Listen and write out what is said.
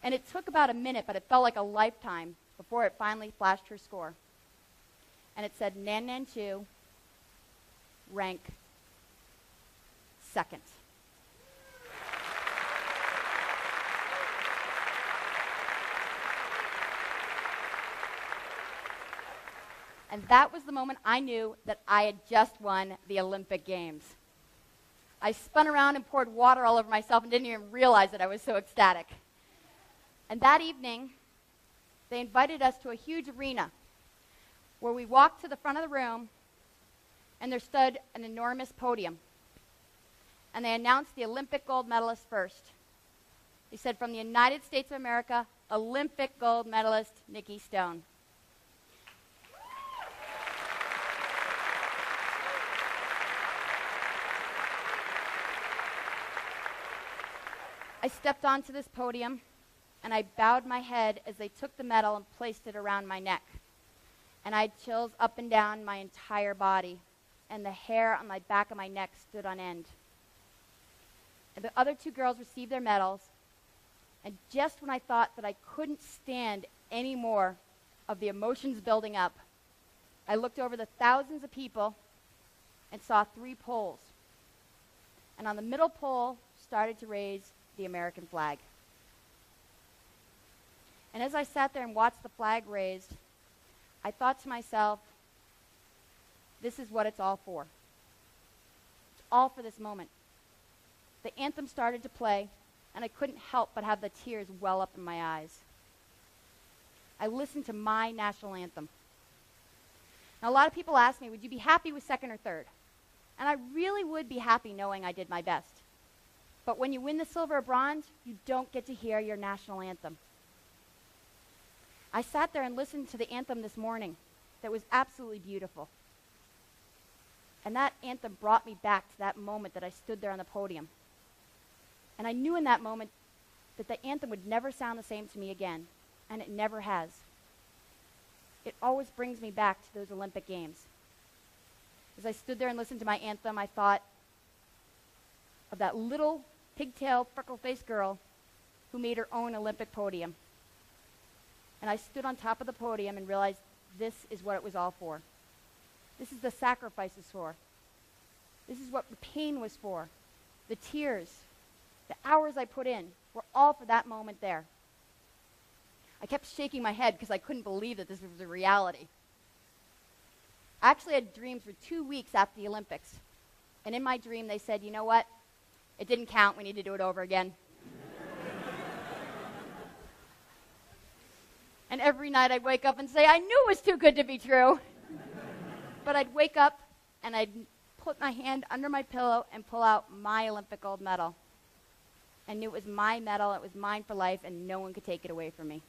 And it took about a minute, but it felt like a lifetime before it finally flashed her score. And it said Nan Nan 2, rank second. And that was the moment I knew that I had just won the Olympic Games. I spun around and poured water all over myself and didn't even realize that I was so ecstatic. And that evening, they invited us to a huge arena where we walked to the front of the room, and there stood an enormous podium. And they announced the Olympic gold medalist first. They said, from the United States of America, Olympic gold medalist Nikki Stone. I stepped onto this podium, and I bowed my head as they took the medal and placed it around my neck. And I had chills up and down my entire body, and the hair on the back of my neck stood on end. And the other two girls received their medals, and just when I thought that I couldn't stand any more of the emotions building up, I looked over the thousands of people and saw 3 poles. And on the middle pole started to raise the American flag. And as I sat there and watched the flag raised, I thought to myself, this is what it's all for. It's all for this moment. The anthem started to play, and I couldn't help but have the tears well up in my eyes. I listened to my national anthem. Now, a lot of people ask me, would you be happy with second or third? And I really would be happy knowing I did my best. But when you win the silver or bronze, you don't get to hear your national anthem. I sat there and listened to the anthem this morning that was absolutely beautiful. And that anthem brought me back to that moment that I stood there on the podium. And I knew in that moment that the anthem would never sound the same to me again, and it never has. It always brings me back to those Olympic Games. As I stood there and listened to my anthem, I thought of that little pigtail, freckle-faced girl who made her own Olympic podium. And I stood on top of the podium and realized this is what it was all for. This is the sacrifices for. This is what the pain was for. The tears, the hours I put in were all for that moment there. I kept shaking my head because I couldn't believe that this was a reality. I actually had dreams for 2 weeks after the Olympics. And in my dream, they said, you know what? It didn't count. We need to do it over again. And every night I'd wake up and say, I knew it was too good to be true. But I'd wake up and I'd put my hand under my pillow and pull out my Olympic gold medal. I knew it was my medal, it was mine for life, and no one could take it away from me.